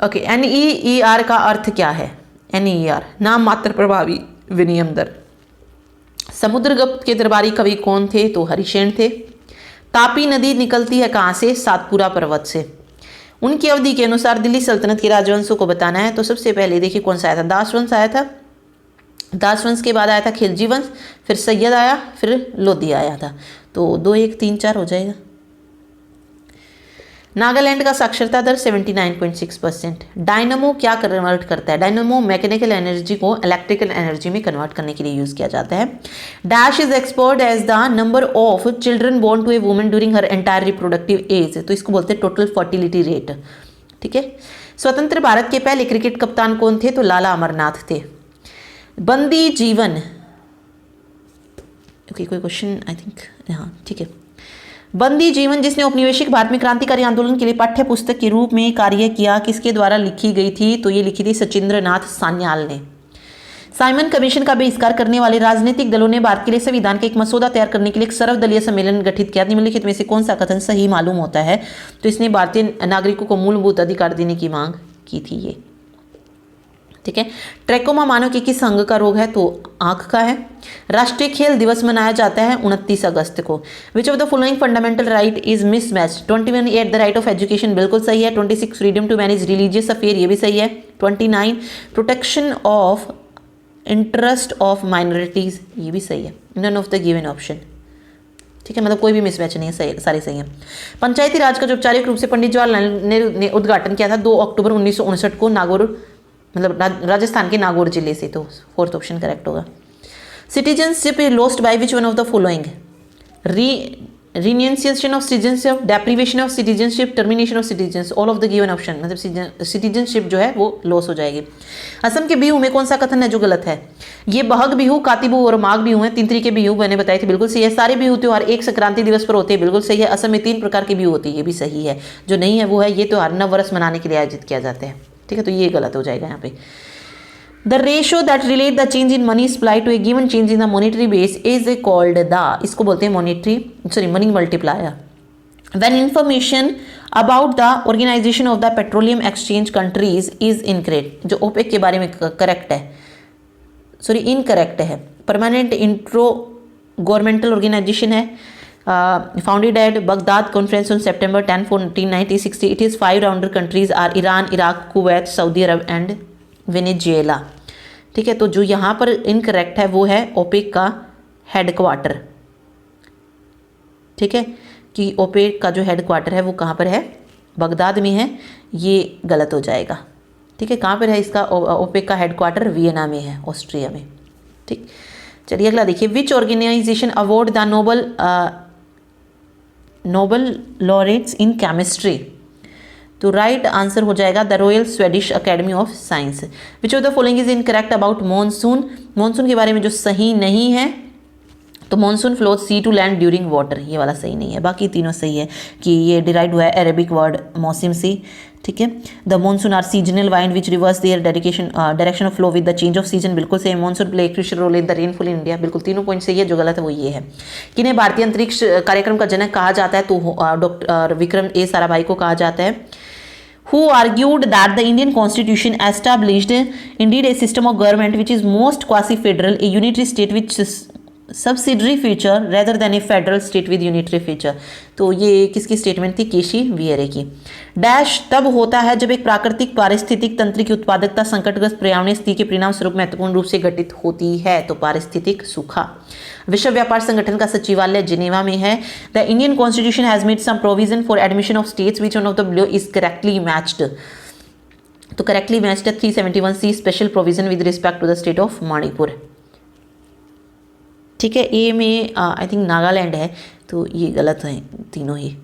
Okay, NEER का अर्थ क्या है? NEER नाम मात्र प्रभावी विनिमय दर। समुद्रगुप्त के दरबारी कवि कौन थे? तो हरिशेन थे। तापी नदी निकलती है कहाँ से? सातपुरा पर्वत से। उनकी अवधि के अनुसार दिल्ली सल्तनत के राजवंशों को बताना है। तो सबसे पहले देखिए कौन सा आया था? दास वंश आया था। दास वंश के बाद आया था खिलजी वंश, फिर सैयद आया, फिर लोधी आया था। तो 2 1 3 4 हो जाएगा। नागालैंड का साक्षरता दर 79.6%। डायनमो क्या कन्वर्ट करता है? डायनमो मैकेनिकल एनर्जी को इलेक्ट्रिकल एनर्जी में कन्वर्ट करने के लिए यूज किया जाता है। Dash is expert as the number of children born to a woman during her entire reproductive age. तो इसको बोलते हैं टोटल फर्टिलिटी रेट। ठीक है। स्वतंत्र भारत के पहले क्रिकेट कप्तान कौन थे? तो लाला अमरनाथ थे। बंदी जीवन, ओके कोई क्वेश्चन आई थिंक, हाँ ठीक है। बंदी जीवन जिसने औपनिवेशिक भारत में क्रांतिकारी आंदोलन के लिए पाठ्य पुस्तक के रूप में कार्य किया, किसके द्वारा लिखी गई थी? तो ये लिखी थी सचिंद्र नाथ सान्याल ने। साइमन कमीशन का बहिष्कार करने वाले राजनीतिक दलों ने भारत के लिए संविधान का एक मसौदा तैयार करने के लिए एक सर्वदलीय सम्मेलन गठित किया। निम्नलिखित में से कौन सा कथन सही मालूम होता है? तो इसने भारतीय नागरिकों को मूलभूत अधिकार देने की मांग की थी ये। ठीक है। ट्रैकोमा मानव के किस अंग का रोग है? तो आंख का है। राष्ट्रीय खेल दिवस मनाया जाता है 29 अगस्त को। Which of the following fundamental right is mismatch? 21 at the right of education, बिल्कुल सही है। 26 freedom to manage religious affair, ये भी सही है। 29 protection of interest of minorities, ये भी सही है। None of the given option. ठीक है, मतलब कोई भी मिसमैच नहीं है, सही, सारे सही है। पंचायती राज का जो औपचारिक रूप से पंडित जवाहरलाल नेहरू ने उद्घाटन किया था 2 अक्टूबर 1959 को नागौर, मतलब राजस्थान के नागौर जिले से, तो 4th ऑप्शन करेक्ट होगा। Citizenship lost by which one of the following? Renunciation of citizenship, deprivation of citizenship, termination of citizen, all of the given option, मतलब सिटीजनशिप जो है वो लॉस हो जाएगी। असम के बिहू में कौन सा कथन है जो गलत है? ये बहग बिहू, काती बिहू और माघ बिहू है। 3 तरीके बिहू मैंने बताए थे, बिल्कुल सही है। सारे बिहू त्योहार एक संक्रांति दिवस पर होते हैं, बिल्कुल सही है। असम में 3 प्रकार के बिहू होती है, ये भी सही है। जो नहीं है वो है ये त्योहार नव वर्ष मनाने के लिए आयोजित किया जाते हैं, ठीक है, तो ये गलत हो जाएगा यहाँ पे। The ratio that relate the change in money supply to a given change in the monetary base is called the, इसको बोलते हैं money multiplier. When information about the organization of the petroleum exchange countries is incorrect, जो OPEC के बारे में correct है, incorrect है। Permanent intro governmental organisation है, founded at Baghdad Conference on September 10, 1960. It is 5 rounder countries are Iran, Iraq, Kuwait, Saudi Arab and Venezuela, ठीक है। तो जो यहाँ पर इनकरेक्ट है वो है ओपेक का हेडक्वार्टर, ठीक है, कि ओपेक का जो हेडक्वार्टर है वो कहाँ पर है? बगदाद में है, ये गलत हो जाएगा, ठीक है। कहाँ पर है इसका ओपेक का हेडक्वार्टर? वियना में है, ऑस्ट्रिया में, ठीक। चलिए अगला देखिए, which organisation award the Nobel laureates in chemistry? तो राइट आंसर हो जाएगा the Royal Swedish Academy of science. Which of the following is incorrect about monsoon? Monsoon के बारे में जो सही नहीं है, तो monsoon flows sea to land during water, ये वाला सही नहीं है। बाकी तीनों सही है कि ये डिराइव हुआ है अरेबिक वर्ड मौसम से, ठीक है। The monsoon are seasonal wind which reverse their direction of flow with the change of season, बिल्कुल सही। Monsoon play crucial role in the rainfall in India, बिल्कुल तीनों पॉइंट सही है। जो गलत है वो ये है। किन्हें भारतीय अंतरिक्ष कार्यक्रम का जनक कहा जाता है? तो डॉक्टर विक्रम ए साराभाई को कहा जाता है। Who argued that the Indian Constitution established indeed a system of government which is most quasi-federal, a unitary state with subsidiary feature rather than a federal state with unitary feature। तो ये किसकी statement थी? केशी Wheare की। Dash तब होता है जब एक प्राकृतिक पारिस्थितिक तंत्र की उत्पादकता संकटग्रस्त पर्यावरणीय स्थिति के परिणाम स्वरूप महत्वपूर्ण रूप से घटित होती है, तो पारिस्थितिक सूखा। विश्व व्यापार संगठन का सचिवालय जिनेवा में है। The Indian constitution has made some provision for admission of states which one of the below is correctly matched, तो करेक्टली मैच्ड है 371C special provision with respect to the state of Manipur, ठीक है। ए में I think Nagaland है, तो ये गलत है तीनों ही,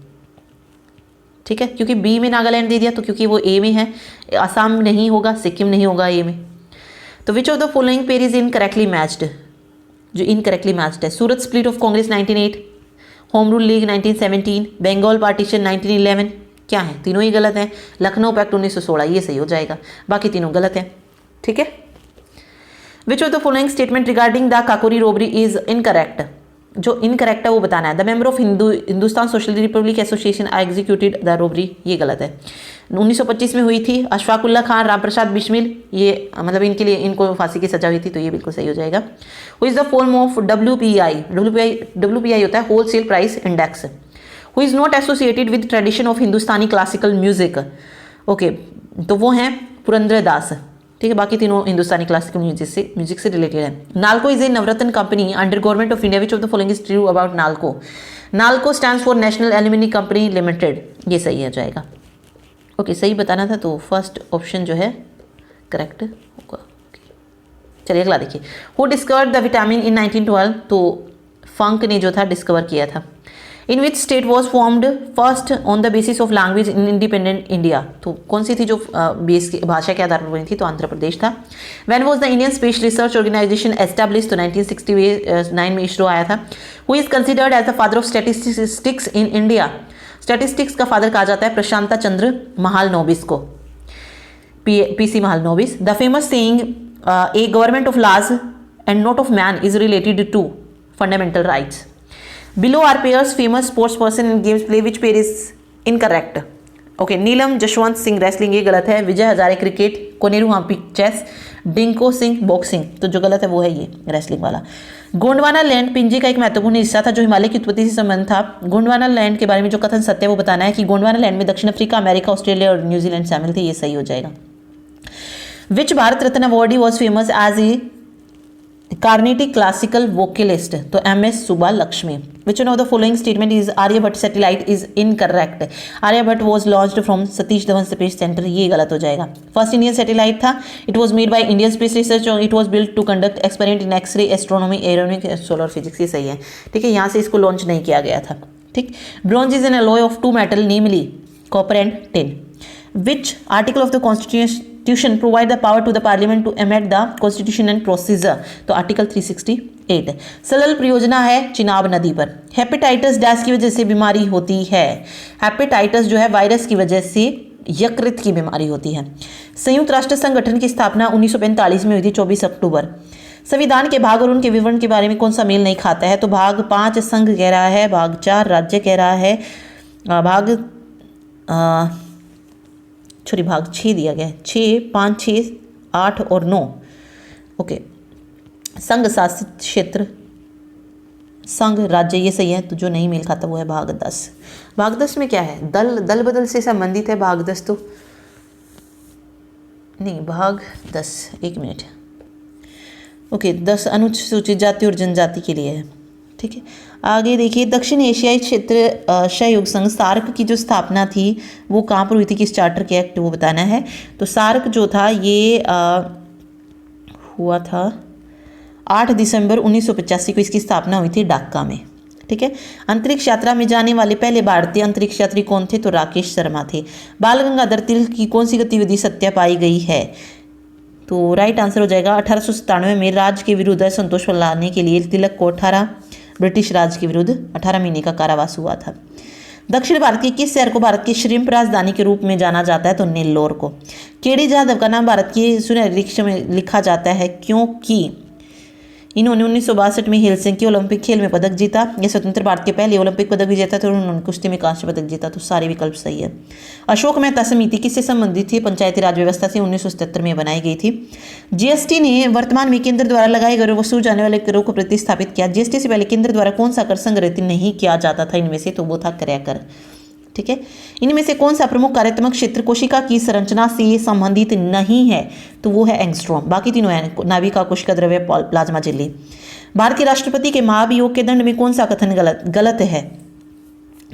ठीक है, क्योंकि बी में नागालैंड दे दिया, तो क्योंकि वो ए में है। असम नहीं होगा, सिक्किम नहीं होगा ए में। तो which of the following pair is incorrectly matched? जो इनकरेक्टली मैच्ड है, Surat split of Congress 1908, home rule league 1917, Bengal partition 1911, क्या है? तीनों ही गलत हैं। लखनऊ पैक्ट 1916, ये सही हो जाएगा, बाकी तीनों गलत हैं, ठीक है। Which of the following statement regarding the Kakori robbery is incorrect? जो इनकरेक्ट है वो बताना है। The member of Hindustan social Republic association I executed the robbery, ये गलत है। 1925 में हुई थी। अशफाकुल्ला खान, राम प्रसाद बिस्मिल, ये मतलब इनके लिए इनको फांसी की सजा हुई थी, तो ये बिल्कुल सही हो जाएगा। Who is the form of WPI? WPI होता है wholesale price index. Who is not associated with tradition of Hindustani classical music? Okay, तो वो हैं पुरंदरदास, ठीक है। बाकी तीनों हिंदुस्तानी क्लासिकल म्यूजिक से रिलेटेड है। NALCO is a Navratna company under government of India. Which of the following is true about NALCO? NALCO stands for national alumni company limited, ये सही हो जाएगा। ओके, सही बताना था, तो फर्स्ट ऑप्शन जो है करेक्ट होगा। चलिए अगला देखिए, who discovered the vitamin in 1912? तो फंक ने जो था डिस्कवर किया था। In which state was formed first on the basis of language in independent India? तो कौन सी थी जो बेस की भाषा के आधार पर बनी थी? तो आंध्र प्रदेश था। When was the Indian space Research Organisation establish? तो 1969 में इसरो आया था। Who is considered as the father of statistics in India? Statistics का फादर कहा जाता है प्रशांता चंद्र महालनोबिस को, PC Mahalanobis. The famous saying a government of laws and not of man is related to fundamental rights. Below are pairs famous sports person in games play, which pair is incorrect? Okay, Neelam Jaswant Singh wrestling, ये गलत है। Vijay Hazare cricket, Koneru Humpy chess, Dingko Singh boxing, तो जो गलत है वो है ये रेसलिंग वाला। गोंडवाना लैंड पिंजी का एक महत्वपूर्ण हिस्सा था जो हिमालय की उत्पत्ति से संबंध था। गोंडवाना लैंड के बारे में जो कथन सत्य है वो बताना है कि गोंडवाना लैंड में दक्षिण अफ्रीका, अमेरिका, ऑस्ट्रेलिया और न्यूजीलैंड शामिल थे, ये सही हो जाएगा। Which Bharat Ratna awardee was famous as a Carnatic classical vocalist? तो MS Subbulakshmi. Which one of the following statement is Aryabhata satellite is incorrect? Aryabhata was launched from Satish Dhawan space centre, ये गलत हो जाएगा। फर्स्ट इंडियन सैटेलाइट था। It was made by Indian space research और it was build to conduct experiment in x ray, astronomy, एरोनॉमिक, solar physics, ये सही है, ठीक है। यहाँ से इसको लॉन्च नहीं किया गया था, ठीक। Bronze is an alloy of two metal namely copper and tin. Which article of the constitution provide the power to the parliament to amend the constitution and procedure, तो आर्टिकल 368। सलल परियोजना है चिनाब नदी पर। हेपेटाइटिस डैश की वजह से बीमारी होती है, हेपेटाइटिस जो है वायरस की वजह से यकृत की बीमारी होती है। संयुक्त राष्ट्र संगठन की स्थापना 1945 में हुई थी 24 अक्टूबर। संविधान के भाग और उनके विवरण के बारे में कौन सा मेल नहीं खाता है, तो भाग 5 संघ कह रहा है, भाग 4 राज्य कह रहा है, भाग 6 दिया गया है, 6, 5, 6, 8 और 9। ओके, संघ शासित क्षेत्र, संघ, राज्य, ये सही है। तो जो नहीं मेल खाता वो है भाग 10। भाग 10 में क्या है, दल बदल से संबंधित है भाग 10, तो नहीं, भाग 10, 1 मिनट। ओके, 10 अनुसूचित जाति और जनजाति के लिए है, ठीक है। आगे देखिए, दक्षिण एशियाई क्षेत्र सहयोग संघ सार्क की जो स्थापना थी वो कहाँ पर हुई थी, किस चार्टर के एक्ट, वो बताना है। तो सार्क जो था ये हुआ था 8 दिसंबर 1985 को इसकी स्थापना हुई थी ढाका में, ठीक है। अंतरिक्ष यात्रा में जाने वाले पहले भारतीय अंतरिक्ष यात्री कौन थे, तो राकेश शर्मा थे। बाल गंगाधर तिलक की कौन सी गतिविधि सत्य पाई गई है, तो राइट आंसर हो जाएगा 1897 में राज्य के विरुद्ध असंतोष फैलाने के लिए तिलक को ब्रिटिश राज के विरुद्ध 18 महीने का कारावास हुआ था। दक्षिण भारत के किस शहर को भारत की श्रिम्प राजधानी के रूप में जाना जाता है, तो नेल्लोर को। केडी जाधव का नाम भारत के सुनहरे अक्षर में लिखा जाता है क्योंकि इन्होंने 1962 में हेलसिंकी ओलंपिक खेल में पदक जीता। ये स्वतंत्र भारत के पहले ओलंपिक पदक विजेता थे और उन्होंने कुश्ती में कांस्य पदक जीता, तो सारे विकल्प सही है। अशोक मेहता समिति किससे संबंधित थी, पंचायती राज व्यवस्था से 1977 में बनाई गई थी। जीएसटी ने वर्तमान में केंद्र द्वारा लगाए गए वसूल जाने वाले करों को प्रतिस्थापित किया। जीएसटी से पहले केंद्र द्वारा कौन सा कर संग्रहित नहीं किया जाता था इनमें से, तो वो था क्रय कर, ठीक है। इनमें से कौन सा प्रमुख कार्यात्मक क्षेत्र कोशिका की संरचना से संबंधित नहीं है, तो वो है एंगस्ट्रॉम। बाकी तीनों है नाभिका, कोशिका द्रव्य, प्लाज्मा झिल्ली। भारत के राष्ट्रपति के महाभियोग के दंड में कौन सा कथन गलत है,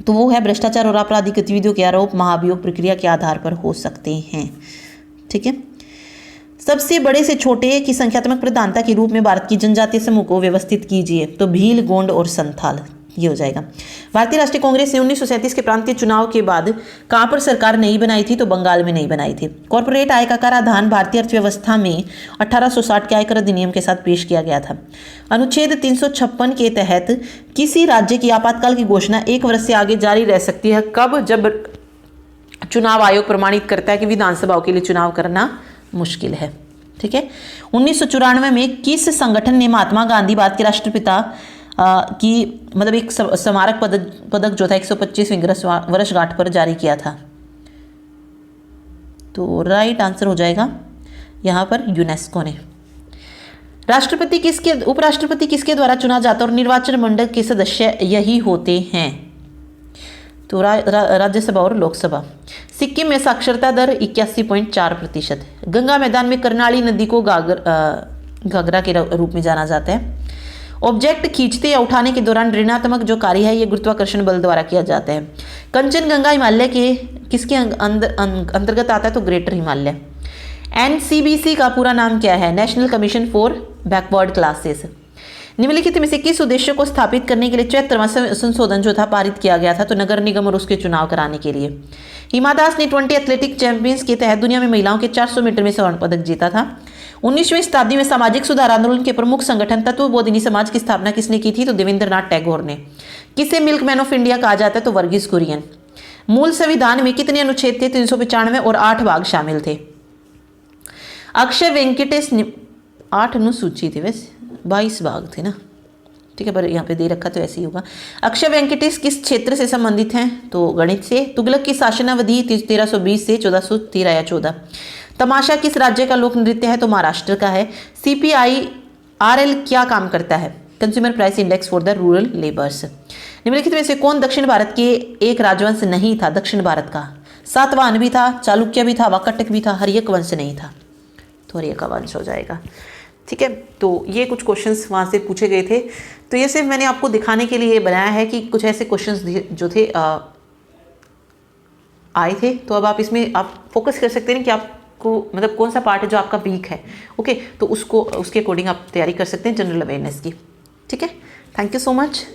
तो वो है भ्रष्टाचार और आपराधिक गतिविधियों के आरोप महाभियोग प्रक्रिया के आधार पर हो सकते हैं, ठीक है। सबसे बड़े से छोटे की संख्यात्मक प्रधानता के रूप में भारत की जनजातीय समूह को व्यवस्थित कीजिए, तो भील, गोंड और संथाल, ये हो जाएगा। भारतीय राष्ट्रीय कांग्रेस ने 1937 के प्रांतीय चुनाव के बाद कहां पर सरकार नहीं बनाई थी, तो बंगाल में नहीं बनाई थी। कॉर्पोरेट आय का कराधान भारतीय अर्थव्यवस्था में 1860 के आयकर अधिनियम के साथ पेश किया गया था। अनुच्छेद 356 के तहत किसी राज्य की आपातकाल की घोषणा 1 वर्ष से आगे जारी रह सकती है, कब, जब चुनाव आयोग प्रमाणित करता है कि विधानसभाओं के लिए चुनाव करना मुश्किल है, ठीक है। 1994 में किस संगठन ने महात्मा गांधी भारत के राष्ट्रपिता की मतलब एक स्मारक पदक जो था 125वीं वर्षगांठ पर जारी किया था, तो राइट आंसर हो जाएगा यहाँ पर यूनेस्को ने। राष्ट्रपति किसके, उपराष्ट्रपति किसके द्वारा चुना जाता है और निर्वाचन मंडल के सदस्य यही होते हैं, तो राज्यसभा और लोकसभा। सिक्किम में साक्षरता दर 81.4%। गंगा मैदान में करनाली नदी को घाघरा के रूप में जाना जाता है। ऑब्जेक्ट खींचते या उठाने के दौरान ऋणात्मक जो कार्य है ये गुरुत्वाकर्षण बल द्वारा किया जाता है। कंचनजंगा हिमालय के किसके अंतर्गत आता है, तो ग्रेटर हिमालय। एनसीबीसी का पूरा नाम क्या है, national commission for backward classes. निम्नलिखित में से किस उद्देश्य को स्थापित करने के लिए 74वां संशोधन जो था पारित किया गया था, तो नगर निगम और उसके चुनाव कराने के लिए। हिमा दास ने 20 एथलेटिक चैंपियंस के तहत दुनिया में महिलाओं के 400 मीटर में स्वर्ण पदक जीता था। 19वीं शताब्दी में सामाजिक सुधार आंदोलन के प्रमुख संगठन तत्वबोधिनी समाज की स्थापना किसने की थी, तो देवेंद्रनाथ टैगोर ने। किसे मिल्कमैन ऑफ इंडिया कहा जाता है, तो वर्गीस कुरियन। मूल संविधान में कितने अनुच्छेद थे, 395 और 8 भाग शामिल थे। अक्षय वेंकटेश 8 अनुसूची थे, वैसे 22 भाग थे ना, ठीक है, पर यहाँ पे दे रखा तो ऐसे ही होगा। अक्षय वेंकटेश किस क्षेत्र से संबंधित हैं, तो गणित से। तुगलक की शासनावधि 1320 से 1413 या 14। तमाशा किस राज्य का लोक नृत्य है, तो महाराष्ट्र का है। CPIRL क्या काम करता है, consumer price index for the rural labours. निम्नलिखित में से कौन दक्षिण भारत के एक राजवंश नहीं था, दक्षिण भारत का। सातवाहन भी था, चालुक्य भी था, वाकाटक भी था, हर्यक वंश नहीं था, तो हर्यक वंश हो जाएगा, ठीक है। तो ये कुछ क्वेश्चंस वहाँ से पूछे गए थे, तो ये सिर्फ मैंने आपको दिखाने के लिए बनाया है कि कुछ ऐसे क्वेश्चंस जो थे आए थे, तो अब आप इसमें आप फोकस कर सकते हैं कि आपको मतलब कौन सा पार्ट है जो आपका वीक है, ओके, तो उसके अकॉर्डिंग आप तैयारी कर सकते हैं जनरल अवेयरनेस की, ठीक है। Thank you so much.